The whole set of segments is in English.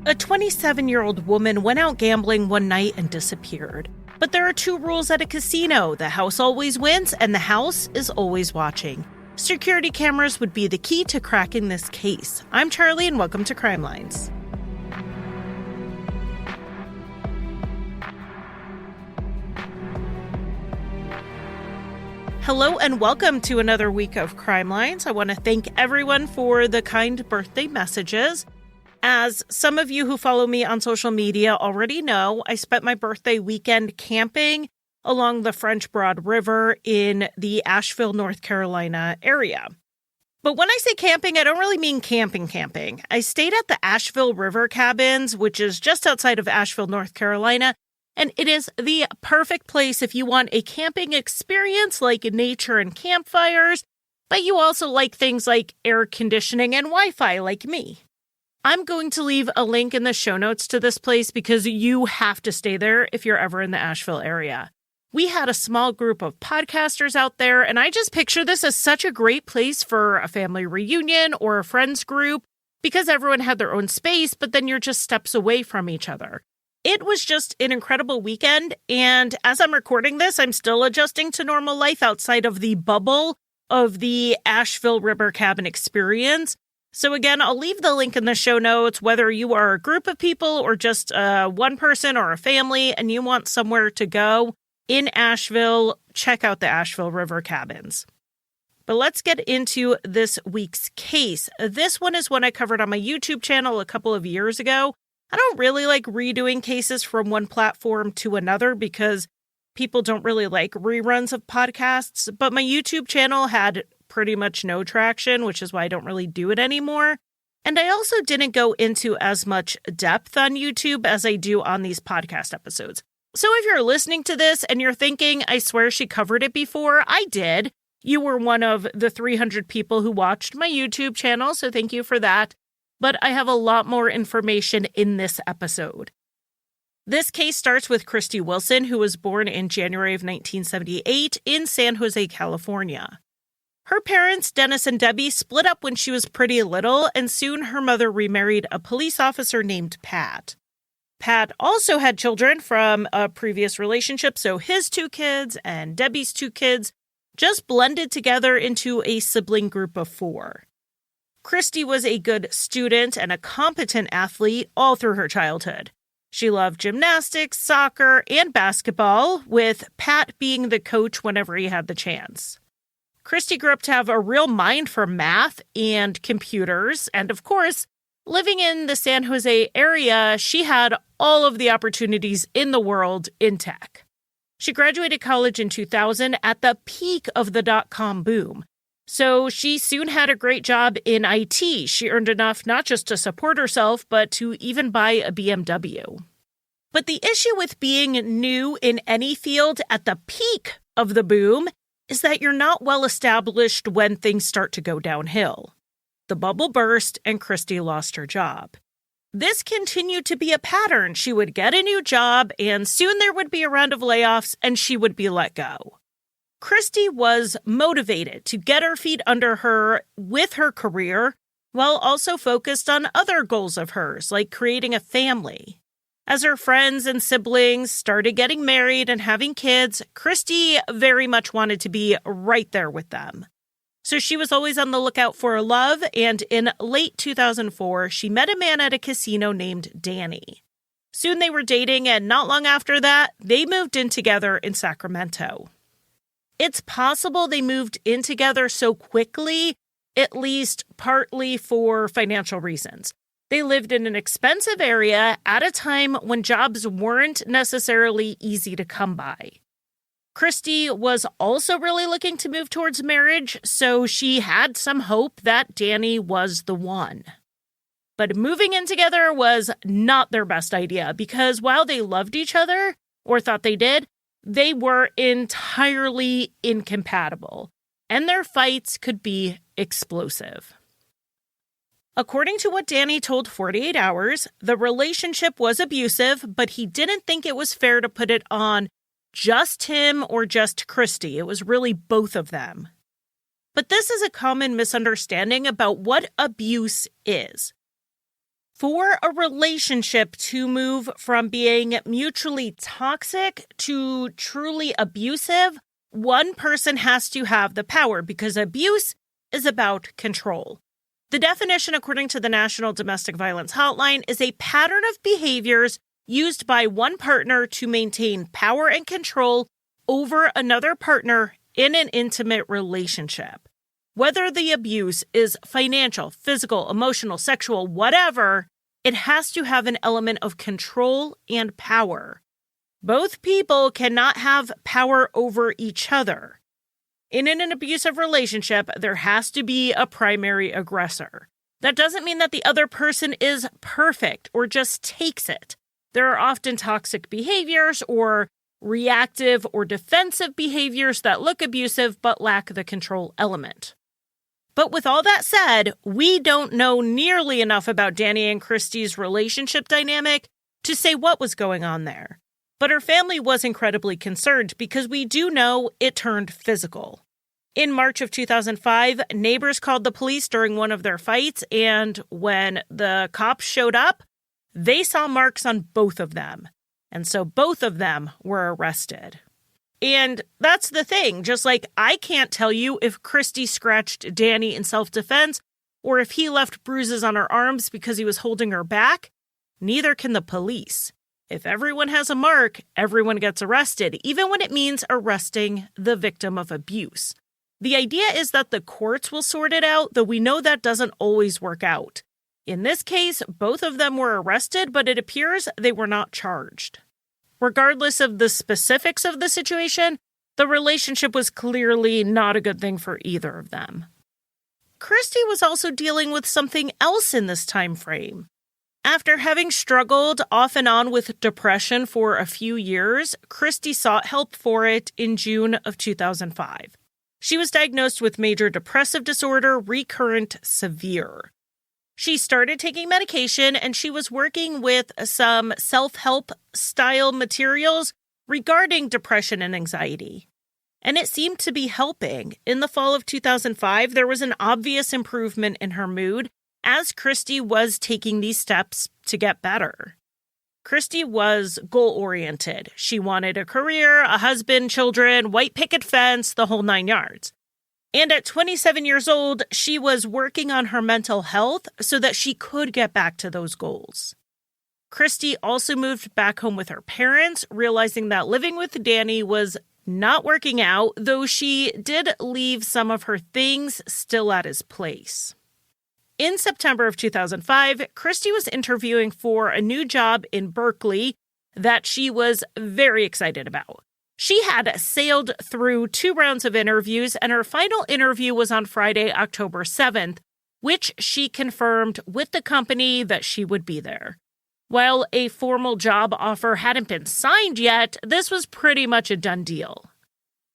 A 27-year-old woman went out gambling one night and disappeared. But there are two rules at a casino. The house always wins, and the house is always watching. Security cameras would be the key to cracking this case. I'm Charlie, and welcome to Crimelines. Hello, and welcome to another week of Crimelines. I want to thank everyone for the kind birthday messages. As some of you who follow me on social media already know, I spent my birthday weekend camping along the French Broad River in the Asheville, North Carolina area. But when I say camping, I don't really mean camping. I stayed at the Asheville River Cabins, which is just outside of Asheville, North Carolina, and it is the perfect place if you want a camping experience like nature and campfires, but you also like things like air conditioning and Wi-Fi like me. I'm going to leave a link in the show notes to this place because you have to stay there if you're ever in the Asheville area. We had a small group of podcasters out there, and I just picture this as such a great place for a family reunion or a friends group because everyone had their own space, but then you're just steps away from each other. It was just an incredible weekend, and as I'm recording this, I'm still adjusting to normal life outside of the bubble of the Asheville River Cabin experience. So again, I'll leave the link in the show notes, whether you are a group of people or just one person or a family and you want somewhere to go in Asheville, check out the Asheville River Cabins. But let's get into this week's case. This one is one I covered on my YouTube channel a couple of years ago. I don't really like redoing cases from one platform to another because people don't really like reruns of podcasts, but my YouTube channel had pretty much no traction, which is why I don't really do it anymore. And I also didn't go into as much depth on YouTube as I do on these podcast episodes. So if you're listening to this and you're thinking, I swear she covered it before, I did. You were one of the 300 people who watched my YouTube channel, so thank you for that. But I have a lot more information in this episode. This case starts with Christie Wilson, who was born in January of 1978 in San Jose, California. Her parents, Dennis and Debbie, split up when she was pretty little, and soon her mother remarried a police officer named Pat. Pat also had children from a previous relationship, so his two kids and Debbie's two kids just blended together into a sibling group of four. Christie was a good student and a competent athlete all through her childhood. She loved gymnastics, soccer, and basketball, with Pat being the coach whenever he had the chance. Christie grew up to have a real mind for math and computers, and of course, living in the San Jose area, she had all of the opportunities in the world in tech. She graduated college in 2000 at the peak of the dot-com boom. So she soon had a great job in IT. She earned enough not just to support herself, but to even buy a BMW. But the issue with being new in any field at the peak of the boom is that you're not well established when things start to go downhill. The bubble burst and Christie lost her job. This continued to be a pattern. She would get a new job and soon there would be a round of layoffs and she would be let go. Christie was motivated to get her feet under her with her career while also focused on other goals of hers, like creating a family. As her friends and siblings started getting married and having kids, Christie very much wanted to be right there with them. So she was always on the lookout for love, and in late 2004, she met a man at a casino named Danny. Soon they were dating, and not long after that, they moved in together in Sacramento. It's possible they moved in together so quickly, at least partly for financial reasons. They lived in an expensive area at a time when jobs weren't necessarily easy to come by. Christie was also really looking to move towards marriage, so she had some hope that Danny was the one. But moving in together was not their best idea because while they loved each other, or thought they did, they were entirely incompatible, and their fights could be explosive. According to what Danny told 48 Hours, the relationship was abusive, but he didn't think it was fair to put it on just him or just Christie. It was really both of them. But this is a common misunderstanding about what abuse is. For a relationship to move from being mutually toxic to truly abusive, one person has to have the power because abuse is about control. The definition, according to the National Domestic Violence Hotline, is a pattern of behaviors used by one partner to maintain power and control over another partner in an intimate relationship. Whether the abuse is financial, physical, emotional, sexual, whatever, it has to have an element of control and power. Both people cannot have power over each other. In an abusive relationship, there has to be a primary aggressor. That doesn't mean that the other person is perfect or just takes it. There are often toxic behaviors or reactive or defensive behaviors that look abusive but lack the control element. But with all that said, we don't know nearly enough about Danny and Christie's relationship dynamic to say what was going on there. But her family was incredibly concerned because we do know it turned physical. In March of 2005, neighbors called the police during one of their fights, and when the cops showed up, they saw marks on both of them. And so both of them were arrested. And that's the thing. Just like I can't tell you if Christie scratched Danny in self-defense or if he left bruises on her arms because he was holding her back, neither can the police. If everyone has a mark, everyone gets arrested, even when it means arresting the victim of abuse. The idea is that the courts will sort it out, though we know that doesn't always work out. In this case, both of them were arrested, but it appears they were not charged. Regardless of the specifics of the situation, the relationship was clearly not a good thing for either of them. Christie was also dealing with something else in this time frame. After having struggled off and on with depression for a few years, Christie sought help for it in June of 2005. She was diagnosed with major depressive disorder, recurrent severe. She started taking medication, and she was working with some self-help style materials regarding depression and anxiety. And it seemed to be helping. In the fall of 2005, there was an obvious improvement in her mood as Christie was taking these steps to get better. Christie was goal-oriented. She wanted a career, a husband, children, white picket fence, the whole 9 yards. And at 27 years old, she was working on her mental health so that she could get back to those goals. Christie also moved back home with her parents, realizing that living with Danny was not working out, though she did leave some of her things still at his place. In September of 2005, Christie was interviewing for a new job in Berkeley that she was very excited about. She had sailed through 2 rounds of interviews, and her final interview was on Friday, October 7th, which she confirmed with the company that she would be there. While a formal job offer hadn't been signed yet, this was pretty much a done deal.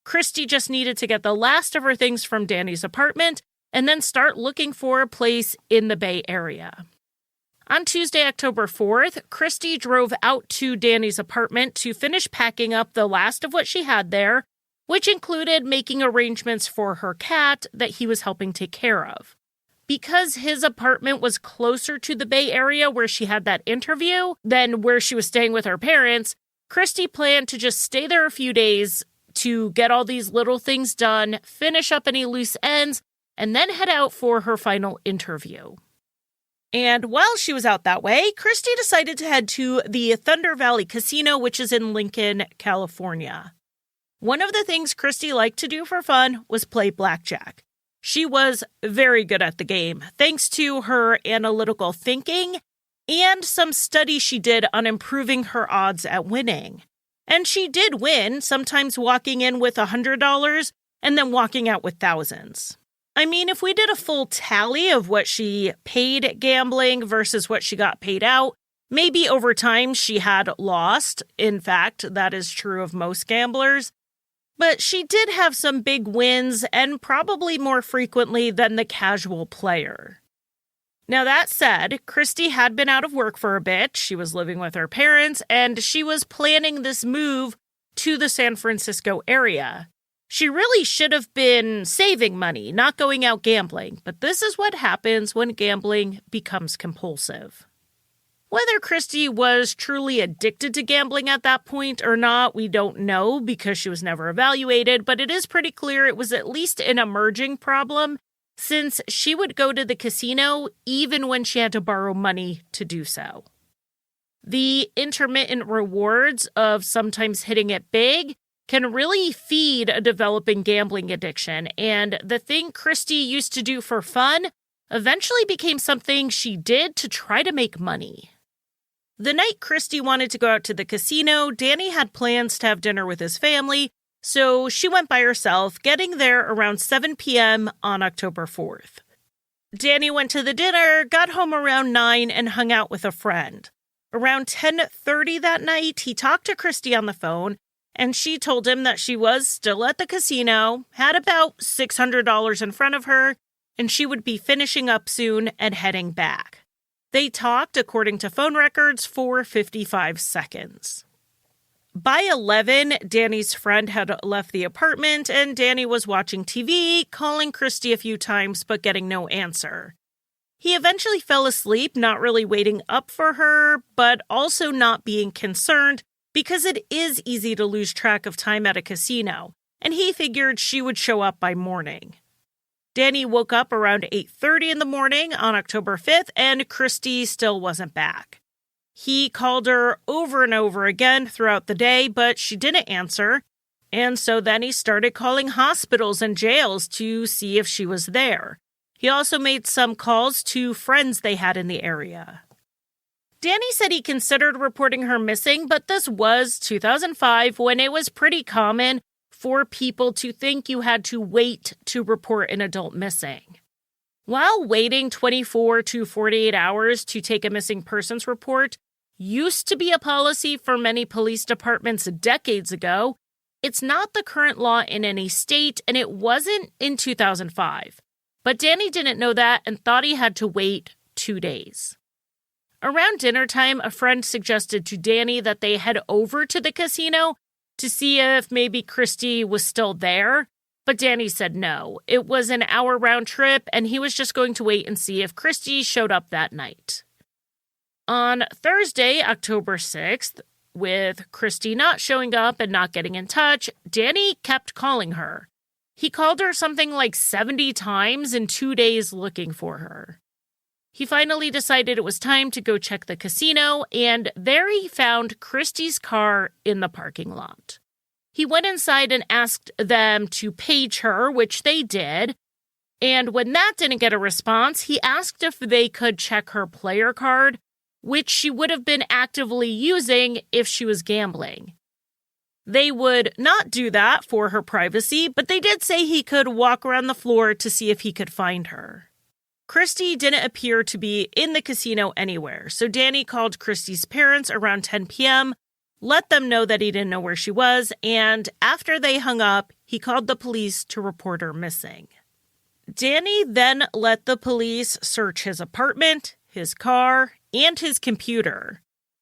Christie just needed to get the last of her things from Danny's apartment and then start looking for a place in the Bay Area. On Tuesday, October 4th, Christie drove out to Danny's apartment to finish packing up the last of what she had there, which included making arrangements for her cat that he was helping take care of. Because his apartment was closer to the Bay Area where she had that interview than where she was staying with her parents, Christie planned to just stay there a few days to get all these little things done, finish up any loose ends, and then head out for her final interview. And while she was out that way, Christie decided to head to the Thunder Valley Casino, which is in Lincoln, California. One of the things Christie liked to do for fun was play blackjack. She was very good at the game, thanks to her analytical thinking and some studies she did on improving her odds at winning. And she did win, sometimes walking in with $100 and then walking out with thousands. I mean, if we did a full tally of what she paid gambling versus what she got paid out, maybe over time she had lost. In fact, that is true of most gamblers. But she did have some big wins, and probably more frequently than the casual player. Now that said, Christie had been out of work for a bit. She was living with her parents, and she was planning this move to the San Francisco area. She really should have been saving money, not going out gambling, but this is what happens when gambling becomes compulsive. Whether Christie was truly addicted to gambling at that point or not, we don't know because she was never evaluated, but it is pretty clear it was at least an emerging problem since she would go to the casino even when she had to borrow money to do so. The intermittent rewards of sometimes hitting it big can really feed a developing gambling addiction, and the thing Christie used to do for fun eventually became something she did to try to make money. The night Christie wanted to go out to the casino, Danny had plans to have dinner with his family, so she went by herself, getting there around 7 p.m. on October 4th. Danny went to the dinner, got home around 9, and hung out with a friend. Around 10:30 that night, he talked to Christie on the phone, and she told him that she was still at the casino, had about $600 in front of her, and she would be finishing up soon and heading back. They talked, according to phone records, for 55 seconds. By 11, Danny's friend had left the apartment, and Danny was watching TV, calling Christie a few times but getting no answer. He eventually fell asleep, not really waiting up for her, but also not being concerned because it is easy to lose track of time at a casino, and he figured she would show up by morning. Danny woke up around 8:30 in the morning on October 5th, and Christie still wasn't back. He called her over and over again throughout the day, but she didn't answer, and so then he started calling hospitals and jails to see if she was there. He also made some calls to friends they had in the area. Danny said he considered reporting her missing, but this was 2005 when it was pretty common for people to think you had to wait to report an adult missing. While waiting 24 to 48 hours to take a missing persons report used to be a policy for many police departments decades ago, it's not the current law in any state, and it wasn't in 2005. But Danny didn't know that and thought he had to wait 2 days. Around dinner time, a friend suggested to Danny that they head over to the casino to see if maybe Christie was still there, but Danny said no. It was an hour round trip, and he was just going to wait and see if Christie showed up that night. On Thursday, October 6th, with Christie not showing up and not getting in touch, Danny kept calling her. He called her something like 70 times in 2 days looking for her. He finally decided it was time to go check the casino, and there he found Christie's car in the parking lot. He went inside and asked them to page her, which they did, and when that didn't get a response, he asked if they could check her player card, which she would have been actively using if she was gambling. They would not do that for her privacy, but they did say he could walk around the floor to see if he could find her. Christie didn't appear to be in the casino anywhere, so Danny called Christie's parents around 10 p.m., let them know that he didn't know where she was, and after they hung up, he called the police to report her missing. Danny then let the police search his apartment, his car, and his computer.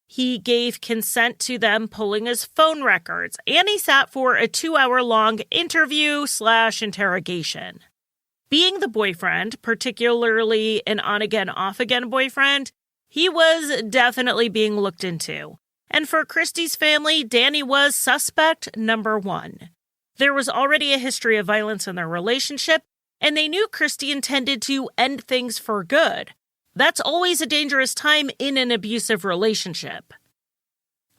He gave consent to them pulling his phone records, and he sat for a 2-hour-long interview/interrogation. Being the boyfriend, particularly an on-again, off-again boyfriend, he was definitely being looked into. And for Christie's family, Danny was suspect number 1. There was already a history of violence in their relationship, and they knew Christie intended to end things for good. That's always a dangerous time in an abusive relationship.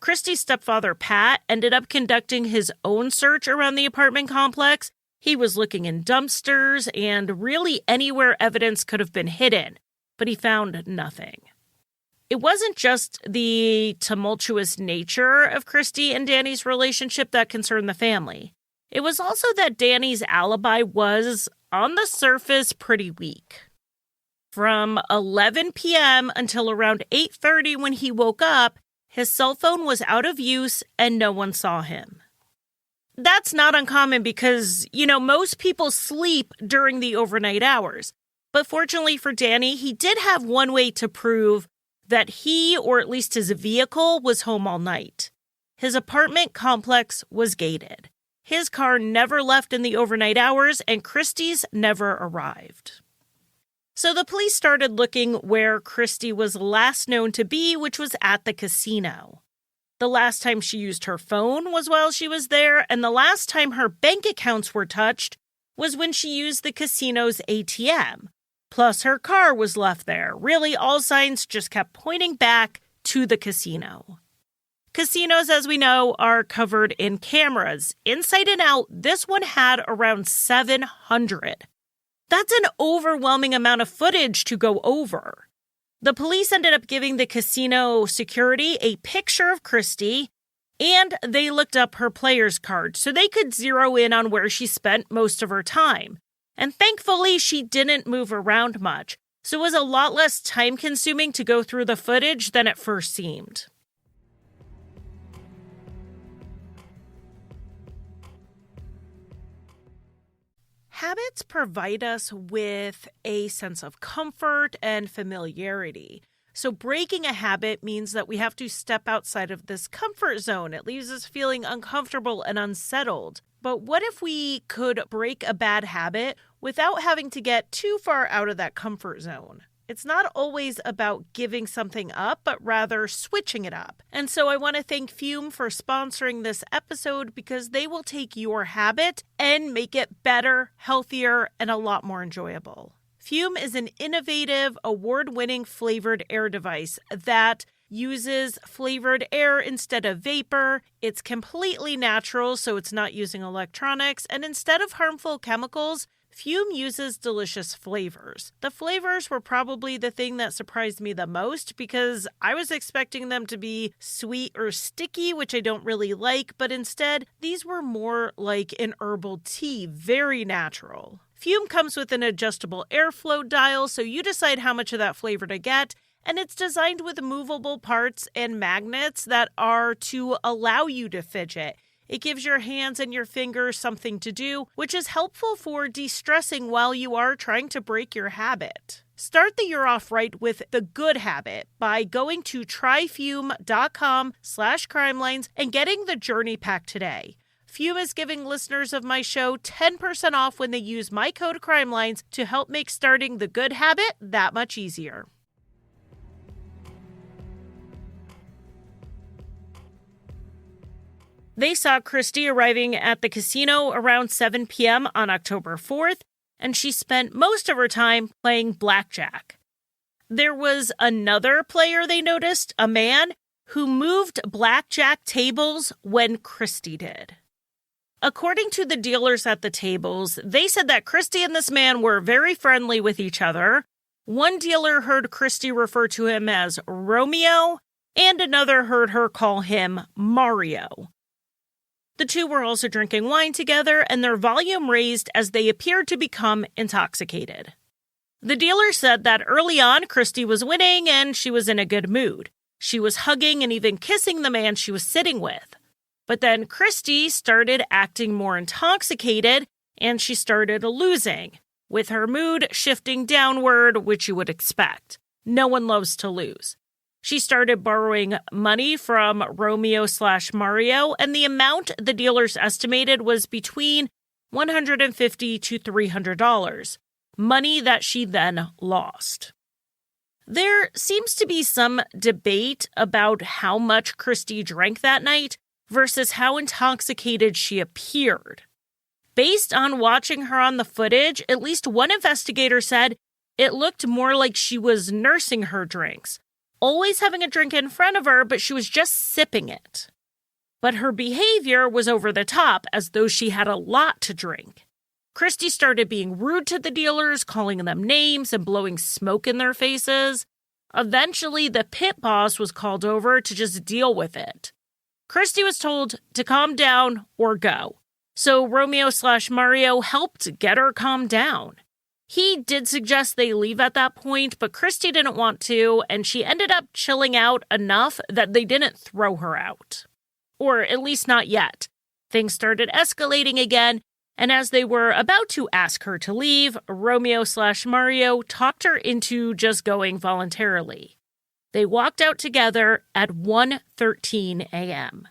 Christie's stepfather, Pat, ended up conducting his own search around the apartment complex. He was looking in dumpsters and really anywhere evidence could have been hidden, but he found nothing. It wasn't just the tumultuous nature of Christie and Danny's relationship that concerned the family. It was also that Danny's alibi was, on the surface, pretty weak. From 11 p.m. until around 8:30 when he woke up, his cell phone was out of use and no one saw him. That's not uncommon because, most people sleep during the overnight hours. But fortunately for Danny, he did have one way to prove that he, or at least his vehicle, was home all night. His apartment complex was gated. His car never left in the overnight hours, and Christie's never arrived. So the police started looking where Christie was last known to be, which was at the casino. The last time she used her phone was while she was there, and the last time her bank accounts were touched was when she used the casino's ATM. Plus, her car was left there. Really, all signs just kept pointing back to the casino. Casinos, as we know, are covered in cameras. Inside and out, this one had around 700. That's an overwhelming amount of footage to go over. The police ended up giving the casino security a picture of Christie, and they looked up her player's card so they could zero in on where she spent most of her time. And thankfully, she didn't move around much, so it was a lot less time-consuming to go through the footage than it first seemed. Habits provide us with a sense of comfort and familiarity. So breaking a habit means that we have to step outside of this comfort zone. It leaves us feeling uncomfortable and unsettled. But what if we could break a bad habit without having to get too far out of that comfort zone? It's not always about giving something up, but rather switching it up. And so I want to thank Fume for sponsoring this episode because they will take your habit and make it better, healthier, and a lot more enjoyable. Fume is an innovative, award-winning flavored air device that uses flavored air instead of vapor. It's completely natural, so it's not using electronics. And instead of harmful chemicals, Fume uses delicious flavors. The flavors were probably the thing that surprised me the most because I was expecting them to be sweet or sticky, which I don't really like, but instead, these were more like an herbal tea, very natural. Fume comes with an adjustable airflow dial, so you decide how much of that flavor to get, and it's designed with movable parts and magnets that are to allow you to fidget. It gives your hands and your fingers something to do, which is helpful for de-stressing while you are trying to break your habit. Start the year off right with the good habit by going to tryfume.com/crimelines and getting the journey pack today. Fume is giving listeners of my show 10% off when they use my code CRIMELINES to help make starting the good habit that much easier. They saw Christie arriving at the casino around 7 p.m. on October 4th, and she spent most of her time playing blackjack. There was another player they noticed, a man, who moved blackjack tables when Christie did. According to the dealers at the tables, they said that Christie and this man were very friendly with each other. One dealer heard Christie refer to him as Romeo, and another heard her call him Mario. The two were also drinking wine together, and their volume raised as they appeared to become intoxicated. The dealer said that early on, Christie was winning and she was in a good mood. She was hugging and even kissing the man she was sitting with. But then Christie started acting more intoxicated, and she started losing, with her mood shifting downward, which you would expect. No one loves to lose. She started borrowing money from Romeo/Mario, and the amount the dealers estimated was between $150 to $300, money that she then lost. There seems to be some debate about how much Christie drank that night versus how intoxicated she appeared. Based on watching her on the footage, at least one investigator said it looked more like she was nursing her drinks, always having a drink in front of her, but she was just sipping it. But her behavior was over the top, as though she had a lot to drink. Christie started being rude to the dealers, calling them names and blowing smoke in their faces. Eventually, the pit boss was called over to just deal with it. Christie was told to calm down or go. So Romeo/Mario helped get her calmed down. He did suggest they leave at that point, but Christie didn't want to, and she ended up chilling out enough that they didn't throw her out. Or at least not yet. Things started escalating again, and as they were about to ask her to leave, Romeo/Mario talked her into just going voluntarily. They walked out together at 1:13 a.m.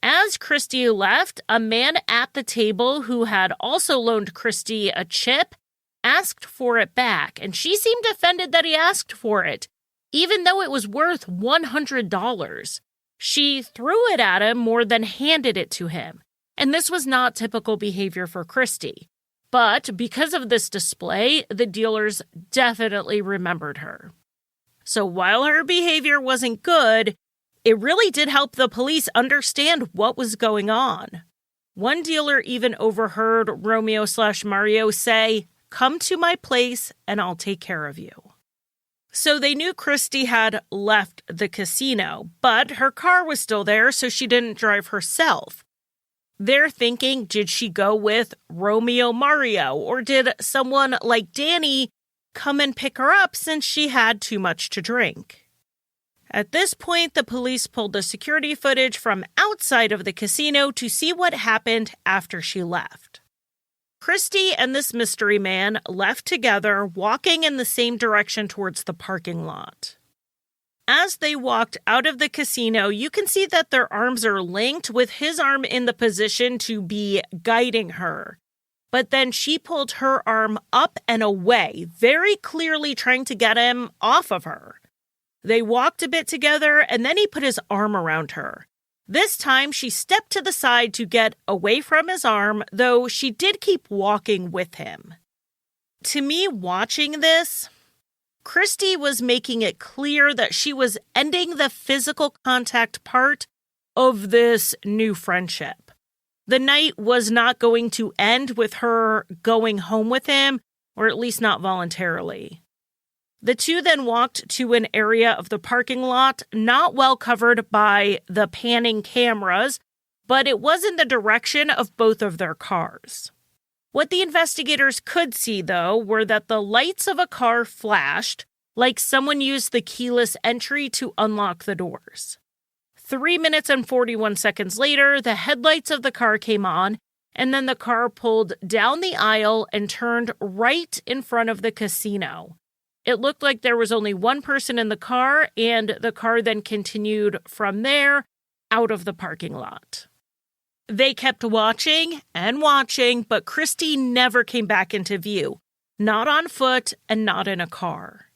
As Christie left, a man at the table who had also loaned Christie a chip asked for it back, and she seemed offended that he asked for it, even though it was worth $100. She threw it at him more than handed it to him, and this was not typical behavior for Christie. But because of this display, the dealers definitely remembered her. So while her behavior wasn't good, it really did help the police understand what was going on. One dealer even overheard Romeo/Mario say, "Come to my place and I'll take care of you." So they knew Christie had left the casino, but her car was still there, so she didn't drive herself. They're thinking, did she go with Romeo/Mario, or did someone like Danny come and pick her up since she had too much to drink? At this point, the police pulled the security footage from outside of the casino to see what happened after she left. Christie and this mystery man left together, walking in the same direction towards the parking lot. As they walked out of the casino, you can see that their arms are linked, with his arm in the position to be guiding her. But then she pulled her arm up and away, very clearly trying to get him off of her. They walked a bit together, and then he put his arm around her. This time, she stepped to the side to get away from his arm, though she did keep walking with him. To me, watching this, Christie was making it clear that she was ending the physical contact part of this new friendship. The night was not going to end with her going home with him, or at least not voluntarily. The two then walked to an area of the parking lot not well covered by the panning cameras, but it was in the direction of both of their cars. What the investigators could see, though, were that the lights of a car flashed, like someone used the keyless entry to unlock the doors. 3 minutes and 41 seconds later, the headlights of the car came on, and then the car pulled down the aisle and turned right in front of the casino. It looked like there was only one person in the car, and the car then continued from there out of the parking lot. They kept watching and watching, but Christie never came back into view, not on foot and not in a car.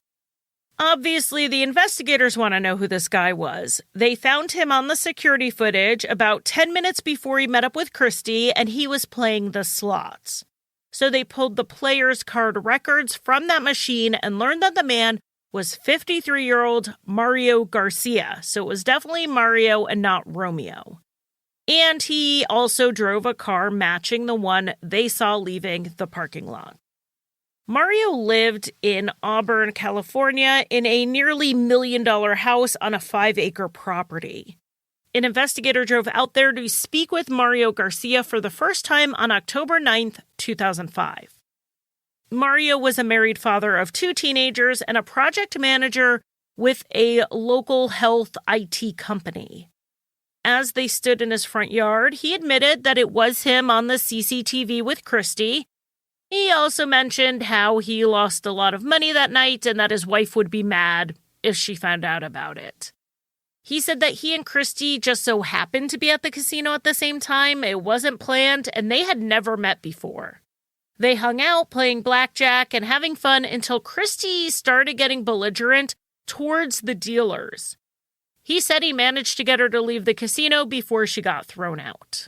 Obviously, the investigators want to know who this guy was. They found him on the security footage about 10 minutes before he met up with Christie, and he was playing the slots. So they pulled the players' card records from that machine and learned that the man was 53-year-old Mario Garcia. So it was definitely Mario and not Romeo. And he also drove a car matching the one they saw leaving the parking lot. Mario lived in Auburn, California, in a nearly $1 million house on a 5-acre property. An investigator drove out there to speak with Mario Garcia for the first time on October 9th, 2005. Mario was a married father of 2 teenagers and a project manager with a local health IT company. As they stood in his front yard, he admitted that it was him on the CCTV with Christie. He also mentioned how he lost a lot of money that night and that his wife would be mad if she found out about it. He said that he and Christie just so happened to be at the casino at the same time. It wasn't planned, and they had never met before. They hung out playing blackjack and having fun until Christie started getting belligerent towards the dealers. He said he managed to get her to leave the casino before she got thrown out.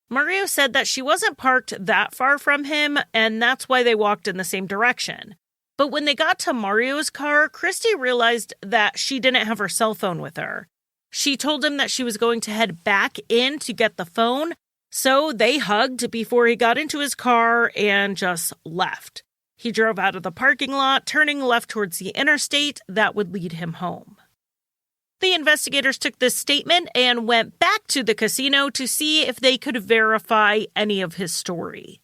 Mario said that she wasn't parked that far from him, and that's why they walked in the same direction. But when they got to Mario's car, Christie realized that she didn't have her cell phone with her. She told him that she was going to head back in to get the phone, so they hugged before he got into his car and just left. He drove out of the parking lot, turning left towards the interstate that would lead him home. The investigators took this statement and went back to the casino to see if they could verify any of his story.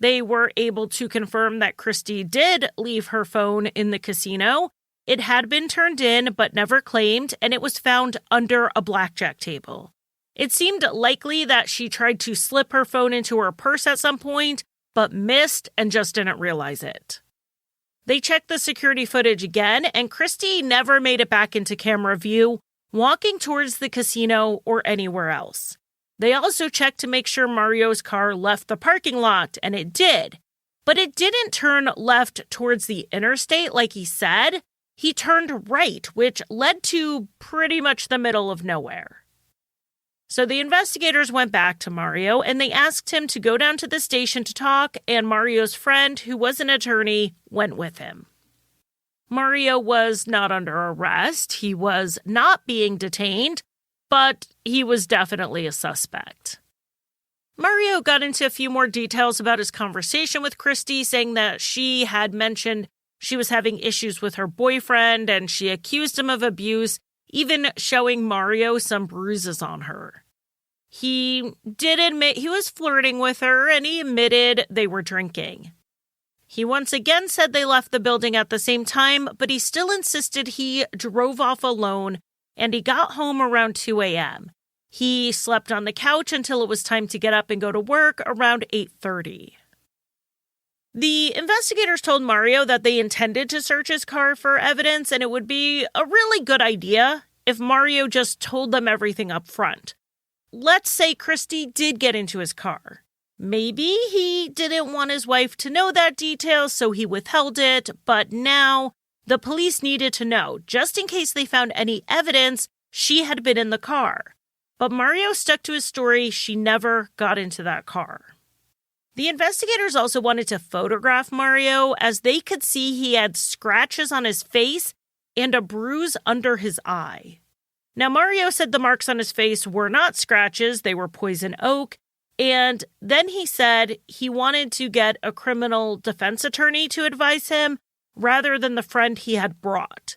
They were able to confirm that Christie did leave her phone in the casino. It had been turned in but never claimed, and it was found under a blackjack table. It seemed likely that she tried to slip her phone into her purse at some point, but missed and just didn't realize it. They checked the security footage again, and Christie never made it back into camera view, walking towards the casino or anywhere else. They also checked to make sure Mario's car left the parking lot, and it did. But it didn't turn left towards the interstate like he said. He turned right, which led to pretty much the middle of nowhere. So the investigators went back to Mario and they asked him to go down to the station to talk, and Mario's friend, who was an attorney, went with him. Mario was not under arrest. He was not being detained, but he was definitely a suspect. Mario got into a few more details about his conversation with Christie, saying that she had mentioned she was having issues with her boyfriend and she accused him of abuse, even showing Mario some bruises on her. He did admit he was flirting with her, and he admitted they were drinking. He once again said they left the building at the same time, but he still insisted he drove off alone, and he got home around 2 a.m. He slept on the couch until it was time to get up and go to work around 8:30. The investigators told Mario that they intended to search his car for evidence, and it would be a really good idea if Mario just told them everything up front. Let's say Christie did get into his car. Maybe he didn't want his wife to know that detail, so he withheld it, but now the police needed to know, just in case they found any evidence she had been in the car. But Mario stuck to his story. She never got into that car. The investigators also wanted to photograph Mario, as they could see he had scratches on his face and a bruise under his eye. Now, Mario said the marks on his face were not scratches, they were poison oak, and then he said he wanted to get a criminal defense attorney to advise him rather than the friend he had brought.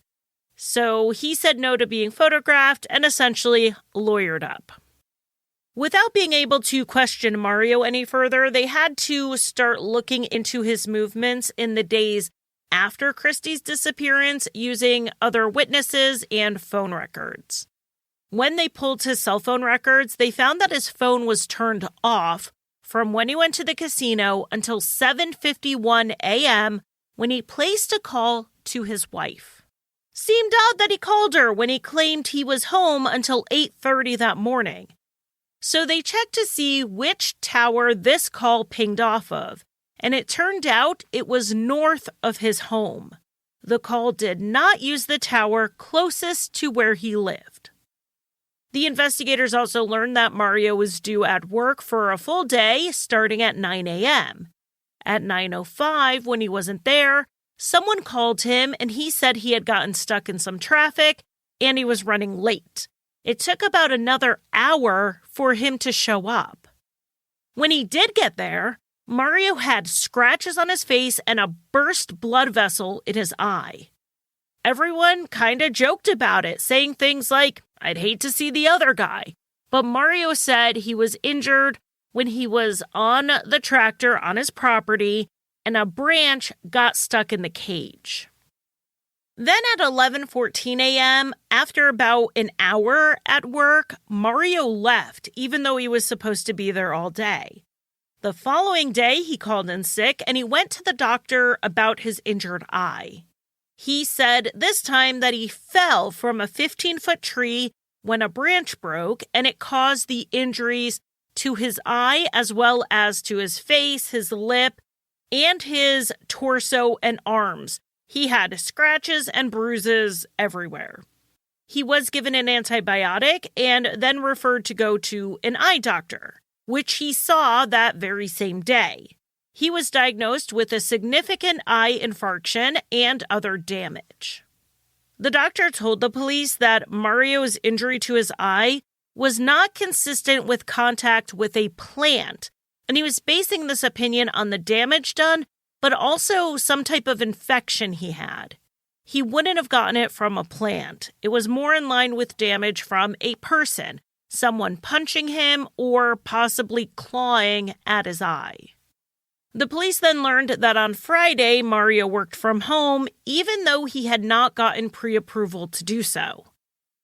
So he said no to being photographed and essentially lawyered up. Without being able to question Mario any further, they had to start looking into his movements in the days after Christie's disappearance using other witnesses and phone records. When they pulled his cell phone records, they found that his phone was turned off from when he went to the casino until 7:51 a.m. when he placed a call to his wife. Seemed odd that he called her when he claimed he was home until 8:30 that morning. So they checked to see which tower this call pinged off of, and it turned out it was north of his home. The call did not use the tower closest to where he lived. The investigators also learned that Mario was due at work for a full day starting at 9 a.m. At 9:05, when he wasn't there, someone called him and he said he had gotten stuck in some traffic and he was running late. It took about another hour for him to show up. When he did get there, Mario had scratches on his face and a burst blood vessel in his eye. Everyone kind of joked about it, saying things like, "I'd hate to see the other guy." But Mario said he was injured when he was on the tractor on his property and a branch got stuck in the cage. Then at 11:14 a.m., after about an hour at work, Mario left, even though he was supposed to be there all day. The following day, he called in sick and he went to the doctor about his injured eye. He said this time that he fell from a 15-foot tree when a branch broke and it caused the injuries to his eye as well as to his face, his lip, and his torso and arms. He had scratches and bruises everywhere. He was given an antibiotic and then referred to go to an eye doctor, which he saw that very same day. He was diagnosed with a significant eye infarction and other damage. The doctor told the police that Mario's injury to his eye was not consistent with contact with a plant, and he was basing this opinion on the damage done, but also some type of infection he had. He wouldn't have gotten it from a plant. It was more in line with damage from a person, someone punching him or possibly clawing at his eye. The police then learned that on Friday, Mario worked from home, even though he had not gotten pre-approval to do so.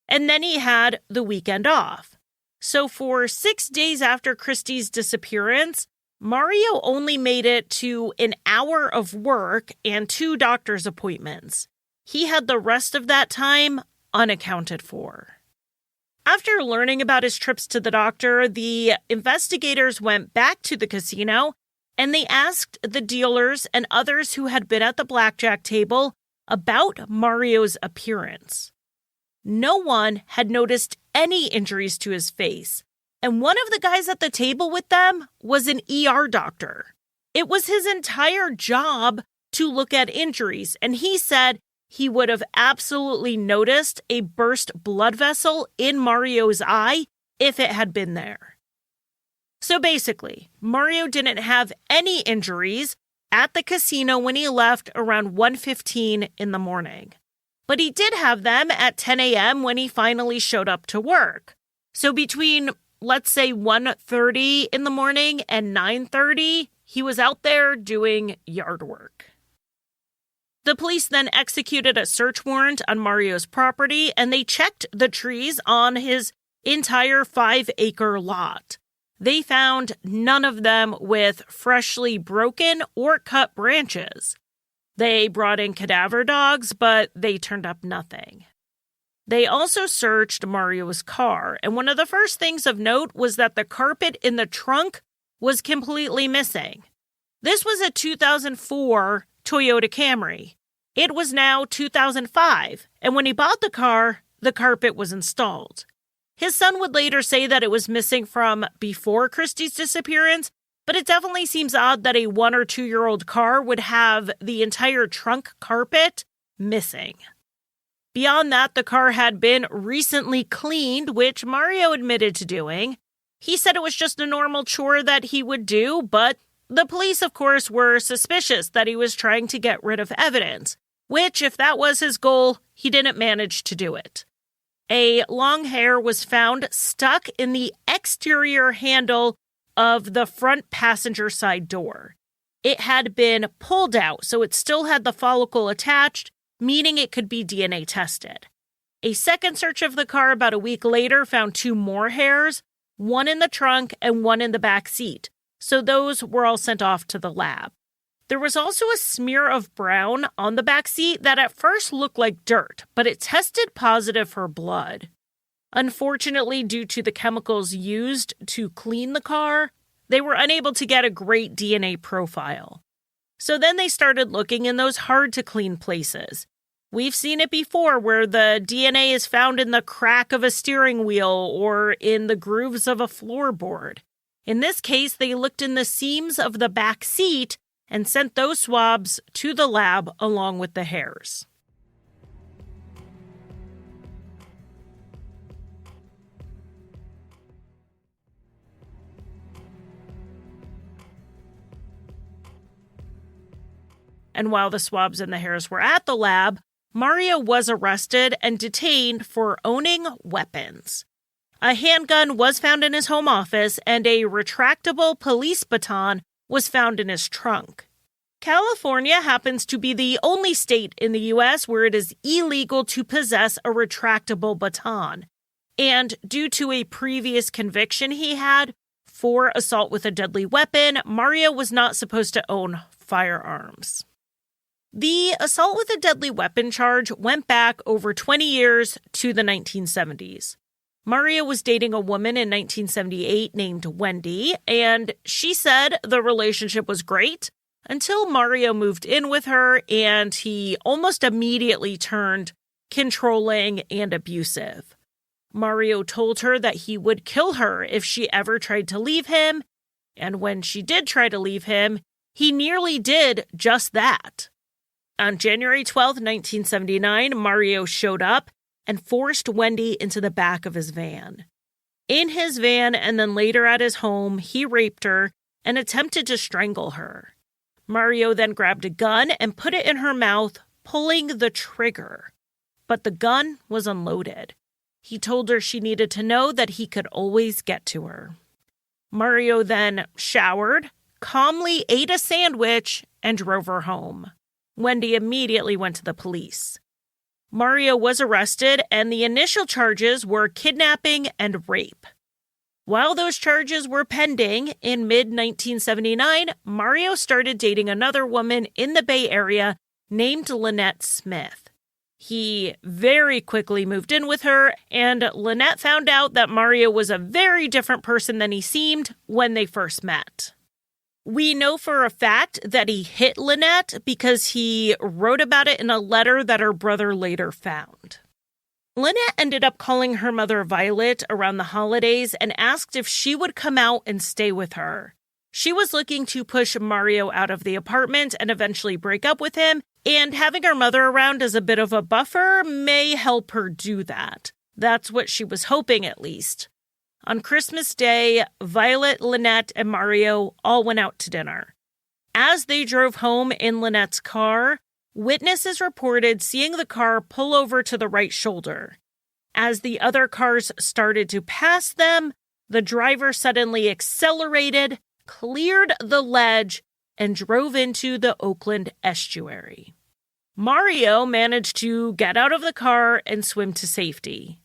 And then he had the weekend off. So for 6 days after Christie's disappearance, Mario only made it to an hour of work and 2 doctor's appointments. He had the rest of that time unaccounted for. After learning about his trips to the doctor, the investigators went back to the casino and they asked the dealers and others who had been at the blackjack table about Mario's appearance. No one had noticed any injuries to his face, and one of the guys at the table with them was an ER doctor. It was his entire job to look at injuries, and he said he would have absolutely noticed a burst blood vessel in Mario's eye if it had been there. So basically, Mario didn't have any injuries at the casino when he left around 1:15 in the morning. But he did have them at 10 a.m. when he finally showed up to work. So between, let's say, 1:30 in the morning and 9:30, he was out there doing yard work. The police then executed a search warrant on Mario's property, and they checked the trees on his entire 5-acre lot. They found none of them with freshly broken or cut branches. They brought in cadaver dogs, but they turned up nothing. They also searched Mario's car, and one of the first things of note was that the carpet in the trunk was completely missing. This was a 2004 Toyota Camry. It was now 2005, and when he bought the car, the carpet was installed. His son would later say that it was missing from before Christie's disappearance, but it definitely seems odd that a 1 or 2-year-old car would have the entire trunk carpet missing. Beyond that, the car had been recently cleaned, which Mario admitted to doing. He said it was just a normal chore that he would do, but the police, of course, were suspicious that he was trying to get rid of evidence, which, if that was his goal, he didn't manage to do it. A long hair was found stuck in the exterior handle of the front passenger side door. It had been pulled out, so it still had the follicle attached, meaning it could be DNA tested. A second search of the car about a week later found 2 more hairs, one in the trunk and one in the back seat, so those were all sent off to the lab. There was also a smear of brown on the back seat that at first looked like dirt, but it tested positive for blood. Unfortunately, due to the chemicals used to clean the car, they were unable to get a great DNA profile. So then they started looking in those hard-to-clean places. We've seen it before where the DNA is found in the crack of a steering wheel or in the grooves of a floorboard. In this case, they looked in the seams of the back seat and sent those swabs to the lab along with the hairs. And while the swabs and the hairs were at the lab, Mario was arrested and detained for owning weapons. A handgun was found in his home office, and a retractable police baton was found in his trunk. California happens to be the only state in the U.S. where it is illegal to possess a retractable baton. And due to a previous conviction he had for assault with a deadly weapon, Mario was not supposed to own firearms. The assault with a deadly weapon charge went back over 20 years to the 1970s. Mario was dating a woman in 1978 named Wendy, and she said the relationship was great until Mario moved in with her, and he almost immediately turned controlling and abusive. Mario told her that he would kill her if she ever tried to leave him, and when she did try to leave him, he nearly did just that. On January 12, 1979, Mario showed up and forced Wendy into the back of his van. In his van and then later at his home, he raped her and attempted to strangle her. Mario then grabbed a gun and put it in her mouth, pulling the trigger. But the gun was unloaded. He told her she needed to know that he could always get to her. Mario then showered, calmly ate a sandwich, and drove her home. Wendy immediately went to the police. Mario was arrested, and the initial charges were kidnapping and rape. While those charges were pending, in mid-1979, Mario started dating another woman in the Bay Area named Lynette Smith. He very quickly moved in with her, and Lynette found out that Mario was a very different person than he seemed when they first met. We know for a fact that he hit Lynette because he wrote about it in a letter that her brother later found. Lynette ended up calling her mother Violet around the holidays and asked if she would come out and stay with her. She was looking to push Mario out of the apartment and eventually break up with him, and having her mother around as a bit of a buffer may help her do that. That's what she was hoping, at least. On Christmas Day, Violet, Lynette, and Mario all went out to dinner. As they drove home in Lynette's car, witnesses reported seeing the car pull over to the right shoulder. As the other cars started to pass them, the driver suddenly accelerated, cleared the ledge, and drove into the Oakland estuary. Mario managed to get out of the car and swim to safety.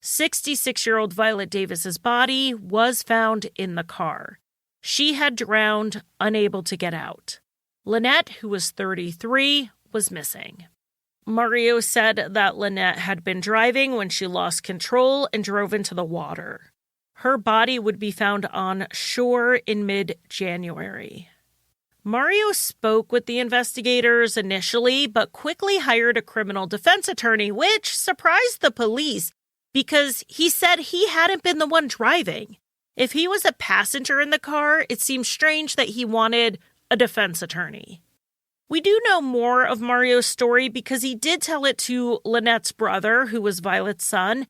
66-year-old Violet Davis's body was found in the car. She had drowned, unable to get out. Lynette, who was 33, was missing. Mario said that Lynette had been driving when she lost control and drove into the water. Her body would be found on shore in mid-January. Mario spoke with the investigators initially, but quickly hired a criminal defense attorney, which surprised the police because he said he hadn't been the one driving. If he was a passenger in the car, it seemed strange that he wanted a defense attorney. We do know more of Mario's story because he did tell it to Lynette's brother, who was Violet's son,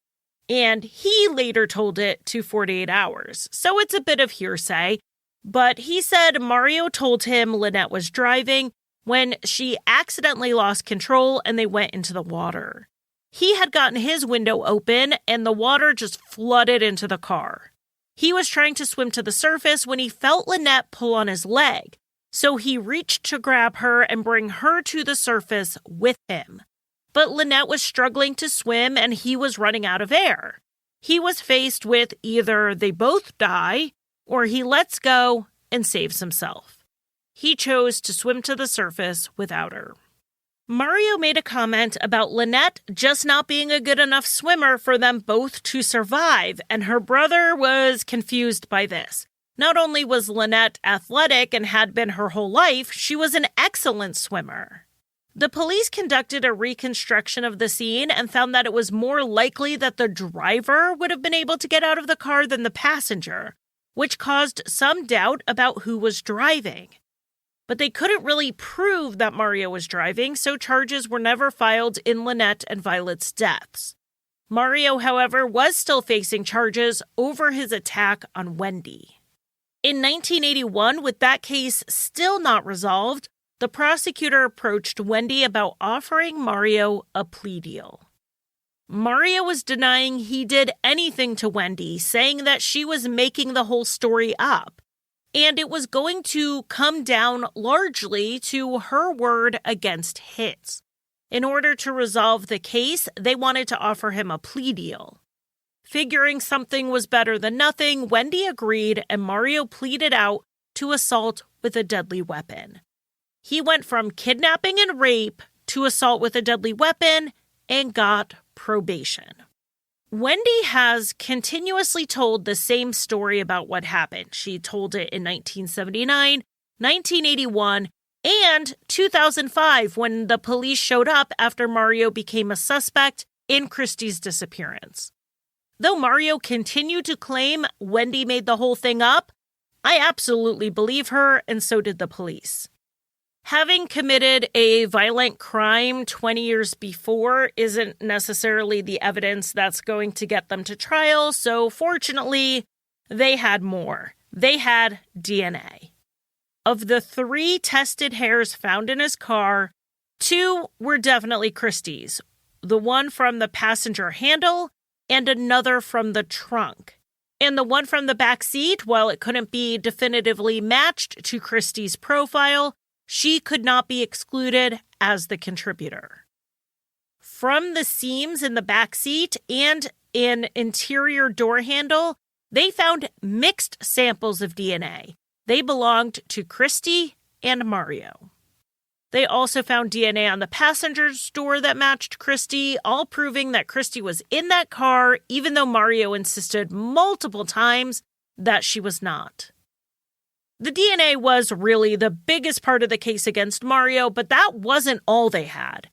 and he later told it to 48 Hours. So it's a bit of hearsay, but he said Mario told him Lynette was driving when she accidentally lost control and they went into the water. He had gotten his window open and the water just flooded into the car. He was trying to swim to the surface when he felt Lynette pull on his leg. So he reached to grab her and bring her to the surface with him. But Lynette was struggling to swim and he was running out of air. He was faced with either they both die or he lets go and saves himself. He chose to swim to the surface without her. Mario made a comment about Lynette just not being a good enough swimmer for them both to survive, and her brother was confused by this. Not only was Lynette athletic and had been her whole life, she was an excellent swimmer. The police conducted a reconstruction of the scene and found that it was more likely that the driver would have been able to get out of the car than the passenger, which caused some doubt about who was driving. But they couldn't really prove that Mario was driving, so charges were never filed in Lynette and Violet's deaths. Mario, however, was still facing charges over his attack on Wendy. In 1981, with that case still not resolved, the prosecutor approached Wendy about offering Mario a plea deal. Mario was denying he did anything to Wendy, saying that she was making the whole story up, and it was going to come down largely to her word against his. In order to resolve the case, they wanted to offer him a plea deal. Figuring something was better than nothing, Wendy agreed and Mario pleaded out to assault with a deadly weapon. He went from kidnapping and rape to assault with a deadly weapon and got probation. Wendy has continuously told the same story about what happened. She told it in 1979, 1981, and 2005 when the police showed up after Mario became a suspect in Christie's disappearance. Though Mario continued to claim Wendy made the whole thing up, I absolutely believe her, and so did the police. Having committed a violent crime 20 years before isn't necessarily the evidence that's going to get them to trial, so fortunately, they had more. They had DNA. Of the 3 tested hairs found in his car, 2 were definitely Christie's, the one from the passenger handle and another from the trunk. And the one from the back seat, while it couldn't be definitively matched to Christie's profile, she could not be excluded as the contributor. From the seams in the back seat and an interior door handle, they found mixed samples of DNA. They belonged to Christie and Mario. They also found DNA on the passenger's door that matched Christie, all proving that Christie was in that car, even though Mario insisted multiple times that she was not. The DNA was really the biggest part of the case against Mario, but that wasn't all they had.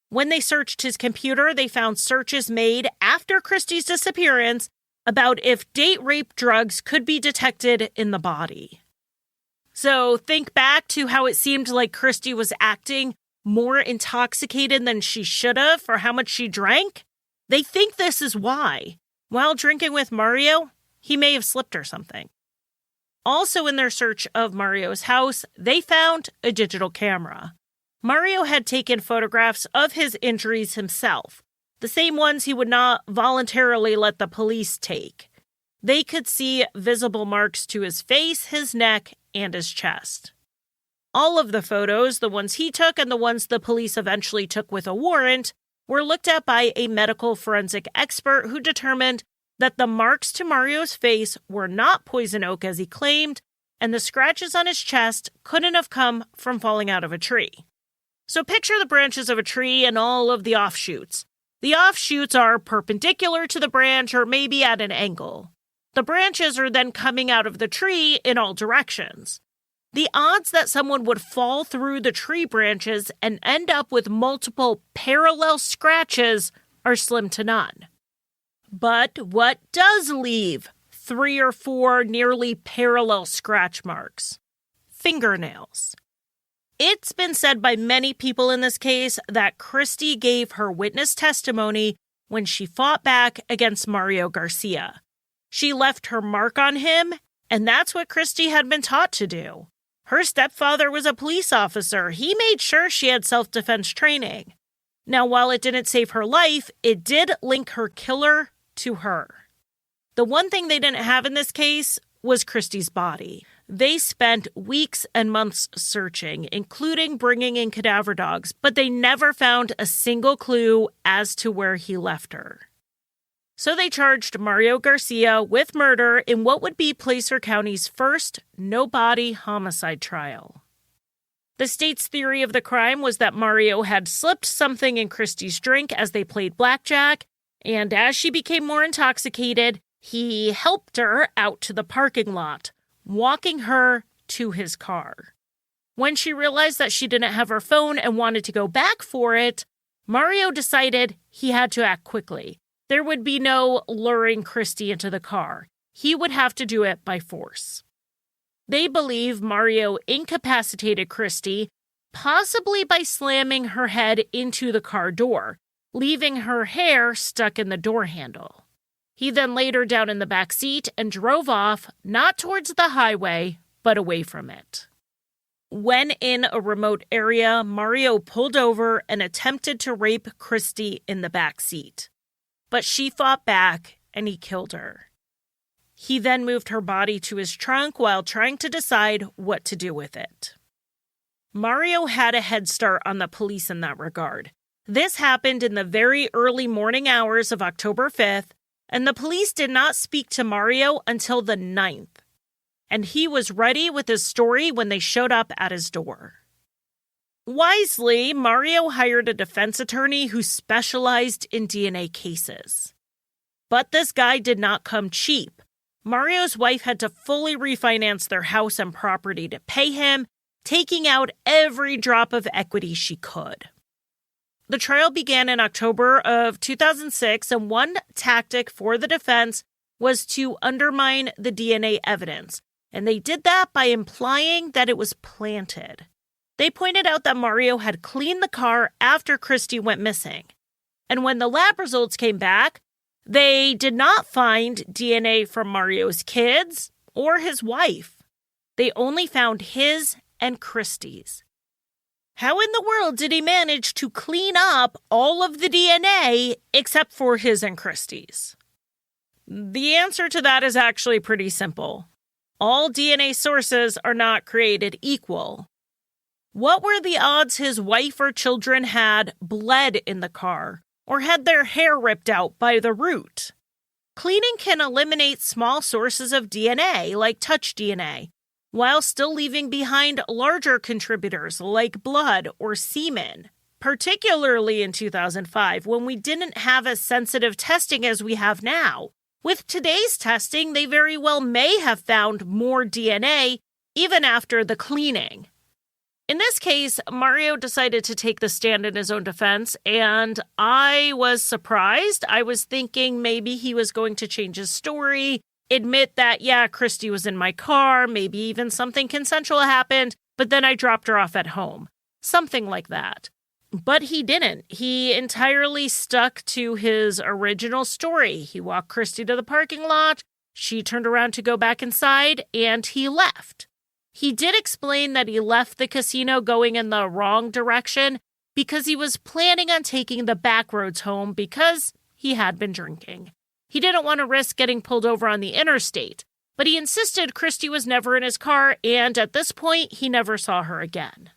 When they searched his computer, they found searches made after Christie's disappearance about if date rape drugs could be detected in the body. So think back to how it seemed like Christie was acting more intoxicated than she should have for how much she drank. They think this is why. While drinking with Mario, he may have slipped or something. Also in their search of Mario's house, they found a digital camera. Mario had taken photographs of his injuries himself, the same ones he would not voluntarily let the police take. They could see visible marks to his face, his neck, and his chest. All of the photos, the ones he took and the ones the police eventually took with a warrant, were looked at by a medical forensic expert who determined that the marks to Mario's face were not poison oak as he claimed, and the scratches on his chest couldn't have come from falling out of a tree. So picture the branches of a tree and all of the offshoots. The offshoots are perpendicular to the branch or maybe at an angle. The branches are then coming out of the tree in all directions. The odds that someone would fall through the tree branches and end up with multiple parallel scratches are slim to none. But what does leave 3 or 4 nearly parallel scratch marks? Fingernails. It's been said by many people in this case that Christie gave her witness testimony when she fought back against Mario Garcia. She left her mark on him, and that's what Christie had been taught to do. Her stepfather was a police officer. He made sure she had self-defense training. Now, while it didn't save her life, it did link her killer to her. The one thing they didn't have in this case was Christie's body. They spent weeks and months searching, including bringing in cadaver dogs, but they never found a single clue as to where he left her. So they charged Mario Garcia with murder in what would be Placer County's first no-body homicide trial. The state's theory of the crime was that Mario had slipped something in Christie's drink as they played blackjack, and as she became more intoxicated, he helped her out to the parking lot, walking her to his car. When she realized that she didn't have her phone and wanted to go back for it, Mario decided he had to act quickly. There would be no luring Christie into the car. He would have to do it by force. They believe Mario incapacitated Christie, possibly by slamming her head into the car door, leaving her hair stuck in the door handle. He then laid her down in the back seat and drove off, not towards the highway, but away from it. When in a remote area, Mario pulled over and attempted to rape Christie in the back seat. But she fought back, and he killed her. He then moved her body to his trunk while trying to decide what to do with it. Mario had a head start on the police in that regard. This happened in the very early morning hours of October 5th, and the police did not speak to Mario until the 9th. And he was ready with his story when they showed up at his door. Wisely, Mario hired a defense attorney who specialized in DNA cases. But this guy did not come cheap. Mario's wife had to fully refinance their house and property to pay him, taking out every drop of equity she could. The trial began in October of 2006, and one tactic for the defense was to undermine the DNA evidence, and they did that by implying that it was planted. They pointed out that Mario had cleaned the car after Christie went missing. And when the lab results came back, they did not find DNA from Mario's kids or his wife. They only found his and Christie's. How in the world did he manage to clean up all of the DNA except for his and Christie's? The answer to that is actually pretty simple. All DNA sources are not created equal. What were the odds his wife or children had bled in the car or had their hair ripped out by the root? Cleaning can eliminate small sources of DNA, like touch DNA, while still leaving behind larger contributors like blood or semen, particularly in 2005 when we didn't have as sensitive testing as we have now. With today's testing, they very well may have found more DNA even after the cleaning. In this case, Mario decided to take the stand in his own defense, and I was surprised. I was thinking maybe he was going to change his story, admit that, yeah, Christie was in my car, maybe even something consensual happened, but then I dropped her off at home. Something like that. But he didn't. He entirely stuck to his original story. He walked Christie to the parking lot, she turned around to go back inside, and he left. He did explain that he left the casino going in the wrong direction because he was planning on taking the back roads home because he had been drinking. He didn't want to risk getting pulled over on the interstate, but he insisted Christie was never in his car, and at this point, he never saw her again.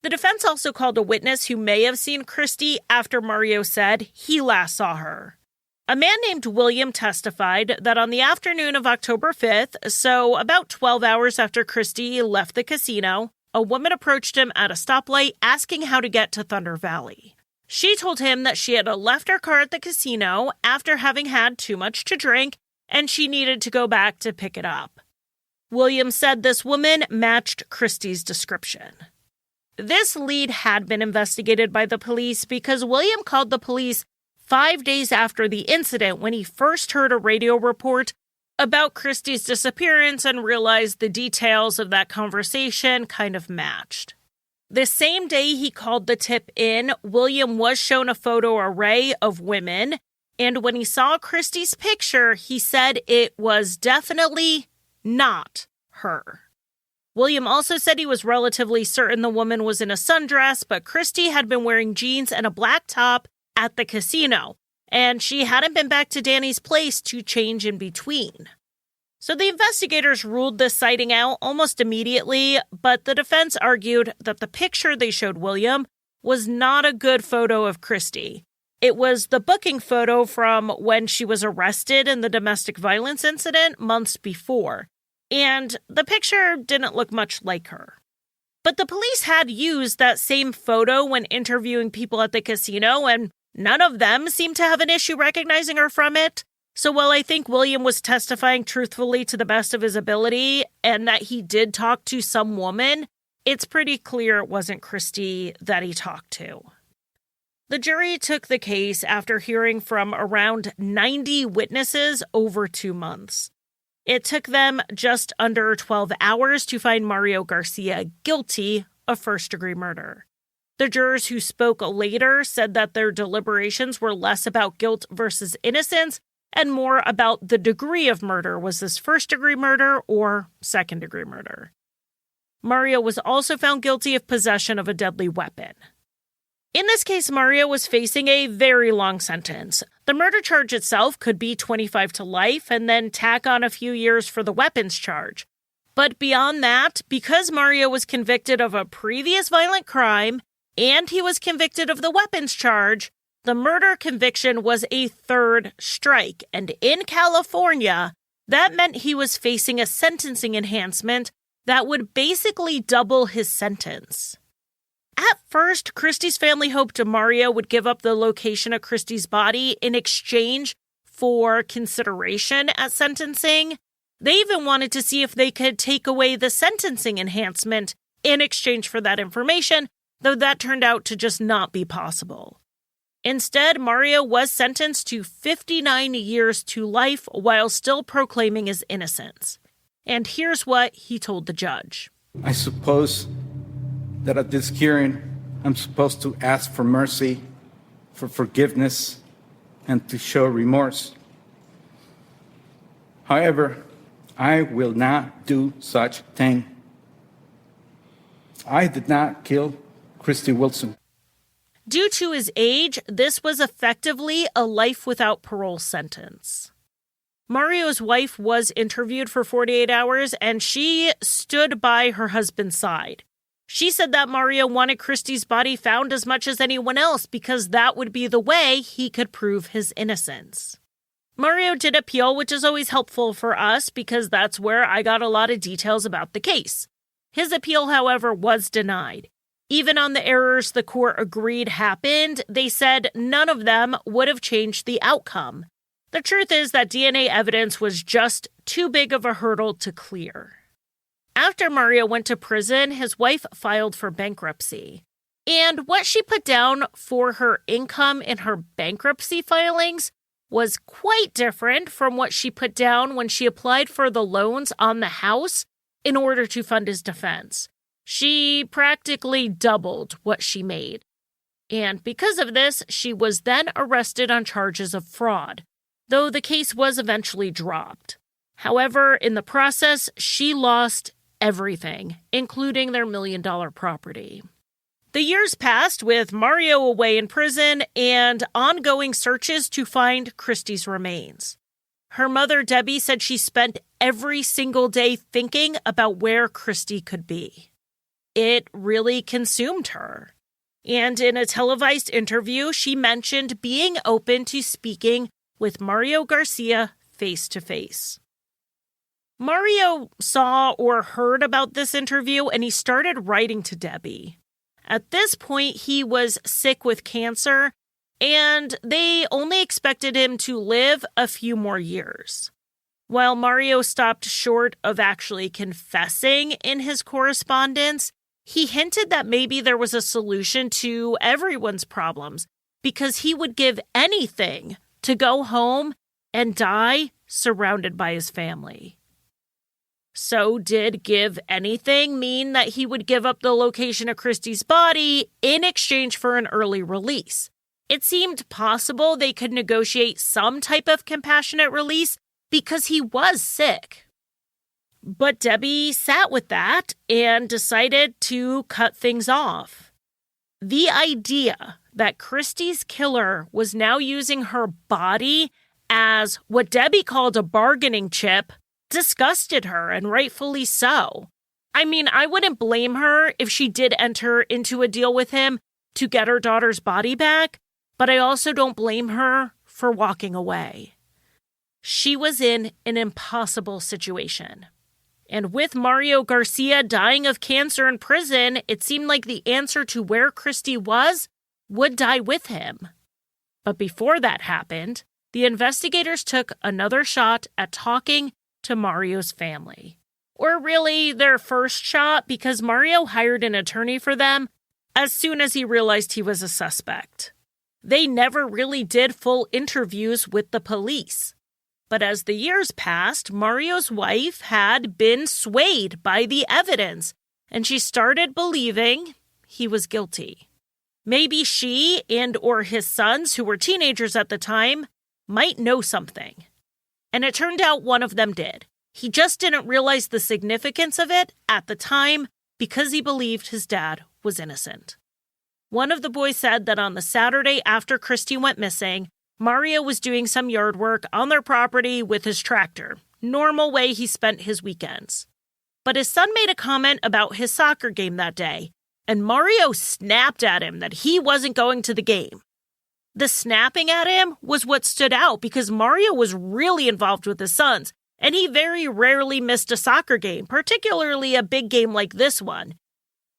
The defense also called a witness who may have seen Christie after Mario said he last saw her. A man named William testified that on the afternoon of October 5th, so about 12 hours after Christie left the casino, a woman approached him at a stoplight asking how to get to Thunder Valley. She told him that she had left her car at the casino after having had too much to drink, and she needed to go back to pick it up. William said this woman matched Christie's description. This lead had been investigated by the police because William called the police 5 days after the incident when he first heard a radio report about Christie's disappearance and realized the details of that conversation kind of matched. The same day he called the tip in, William was shown a photo array of women, and when he saw Christie's picture, he said it was definitely not her. William also said he was relatively certain the woman was in a sundress, but Christie had been wearing jeans and a black top at the casino, and she hadn't been back to Danny's place to change in between. So the investigators ruled this sighting out almost immediately, but the defense argued that the picture they showed William was not a good photo of Christie. It was the booking photo from when she was arrested in the domestic violence incident months before, and the picture didn't look much like her. But the police had used that same photo when interviewing people at the casino, and none of them seemed to have an issue recognizing her from it. So while I think William was testifying truthfully to the best of his ability and that he did talk to some woman, it's pretty clear it wasn't Christie that he talked to. The jury took the case after hearing from around 90 witnesses over 2 months. It took them just under 12 hours to find Mario Garcia guilty of first-degree murder. The jurors who spoke later said that their deliberations were less about guilt versus innocence and more about the degree of murder. Was this first-degree murder or second-degree murder? Mario was also found guilty of possession of a deadly weapon. In this case, Mario was facing a very long sentence. The murder charge itself could be 25 to life and then tack on a few years for the weapons charge. But beyond that, because Mario was convicted of a previous violent crime and he was convicted of the weapons charge, the murder conviction was a third strike. And in California, that meant he was facing a sentencing enhancement that would basically double his sentence. At first, Christie's family hoped Mario would give up the location of Christie's body in exchange for consideration at sentencing. They even wanted to see if they could take away the sentencing enhancement in exchange for that information, though that turned out to just not be possible. Instead, Mario was sentenced to 59 years to life while still proclaiming his innocence. And here's what he told the judge. I suppose that at this hearing, I'm supposed to ask for mercy, for forgiveness, and to show remorse. However, I will not do such thing. I did not kill Christie Wilson. Due to his age, this was effectively a life without parole sentence. Mario's wife was interviewed for 48 hours, and she stood by her husband's side. She said that Mario wanted Christie's body found as much as anyone else because that would be the way he could prove his innocence. Mario did appeal, which is always helpful for us because that's where I got a lot of details about the case. His appeal, however, was denied. Even on the errors the court agreed happened, they said none of them would have changed the outcome. The truth is that DNA evidence was just too big of a hurdle to clear. After Mario went to prison, his wife filed for bankruptcy. And what she put down for her income in her bankruptcy filings was quite different from what she put down when she applied for the loans on the house in order to fund his defense. She practically doubled what she made. And because of this, she was then arrested on charges of fraud, though the case was eventually dropped. However, in the process, she lost everything, including their $1 million property. The years passed with Mario away in prison and ongoing searches to find Christie's remains. Her mother, Debbie, said she spent every single day thinking about where Christie could be. It really consumed her. And in a televised interview, she mentioned being open to speaking with Mario Garcia face to face. Mario saw or heard about this interview and he started writing to Debbie. At this point, he was sick with cancer, and they only expected him to live a few more years. While Mario stopped short of actually confessing in his correspondence, he hinted that maybe there was a solution to everyone's problems because he would give anything to go home and die surrounded by his family. So did give anything mean that he would give up the location of Christie's body in exchange for an early release? It seemed possible they could negotiate some type of compassionate release because he was sick. But Debbie sat with that and decided to cut things off. The idea that Christie's killer was now using her body as what Debbie called a bargaining chip disgusted her, and rightfully so. I mean, I wouldn't blame her if she did enter into a deal with him to get her daughter's body back, but I also don't blame her for walking away. She was in an impossible situation. And with Mario Garcia dying of cancer in prison, it seemed like the answer to where Christie was would die with him. But before that happened, the investigators took another shot at talking to Mario's family. Or really their first shot, because Mario hired an attorney for them as soon as he realized he was a suspect. They never really did full interviews with the police. But as the years passed, Mario's wife had been swayed by the evidence, and she started believing he was guilty. Maybe she and or his sons, who were teenagers at the time, might know something. And it turned out one of them did. He just didn't realize the significance of it at the time because he believed his dad was innocent. One of the boys said that on the Saturday after Christie went missing, Mario was doing some yard work on their property with his tractor, normal way he spent his weekends. But his son made a comment about his soccer game that day, and Mario snapped at him that he wasn't going to the game. The snapping at him was what stood out because Mario was really involved with his sons, and he very rarely missed a soccer game, particularly a big game like this one.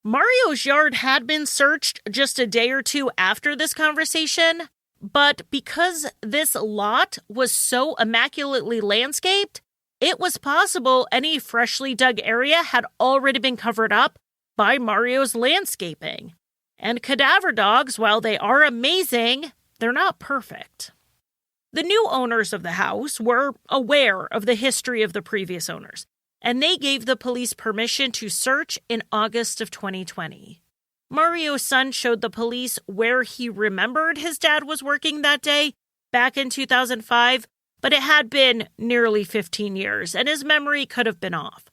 Mario's yard had been searched just a day or two after this conversation, but because this lot was so immaculately landscaped, it was possible any freshly dug area had already been covered up by Mario's landscaping. And cadaver dogs, while they are amazing, they're not perfect. The new owners of the house were aware of the history of the previous owners, and they gave the police permission to search in August of 2020. Mario's son showed the police where he remembered his dad was working that day back in 2005, but it had been nearly 15 years, and his memory could have been off.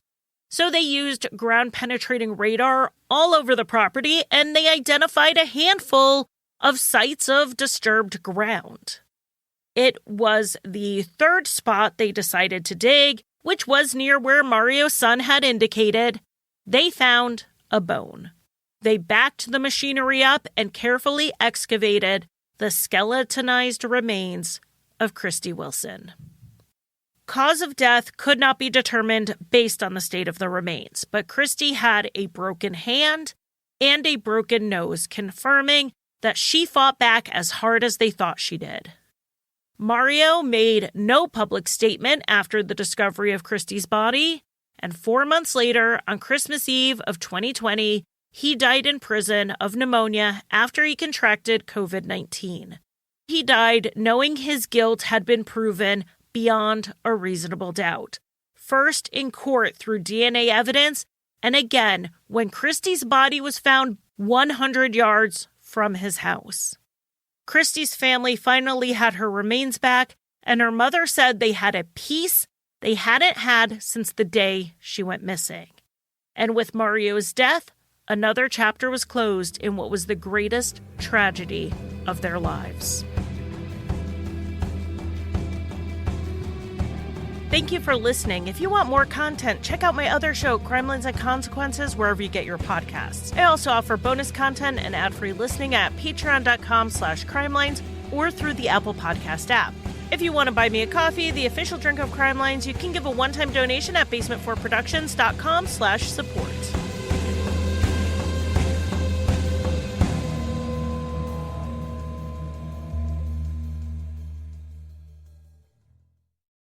So they used ground-penetrating radar all over the property, and they identified a handful of sites of disturbed ground. It was the third spot they decided to dig, which was near where Mario's son had indicated. They found a bone. They backed the machinery up and carefully excavated the skeletonized remains of Christie Wilson. Cause of death could not be determined based on the state of the remains, but Christie had a broken hand and a broken nose, confirming that she fought back as hard as they thought she did. Mario made no public statement after the discovery of Christie's body, And 4 months later, on Christmas Eve of 2020, he died in prison of pneumonia after he contracted COVID-19. He died knowing his guilt had been proven beyond a reasonable doubt. First in court through DNA evidence, and again when Christie's body was found 100 yards from his house. Christie's family finally had her remains back, and her mother said they had a peace they hadn't had since the day she went missing. And with Mario's death, another chapter was closed in what was the greatest tragedy of their lives. Thank you for listening. If you want more content, check out my other show, Crimelines and Consequences, wherever you get your podcasts. I also offer bonus content and ad-free listening at patreon.com/crimelines or through the Apple Podcast app. If you want to buy me a coffee, the official drink of Crimelines, you can give a one-time donation at basementfourproductions.com/support.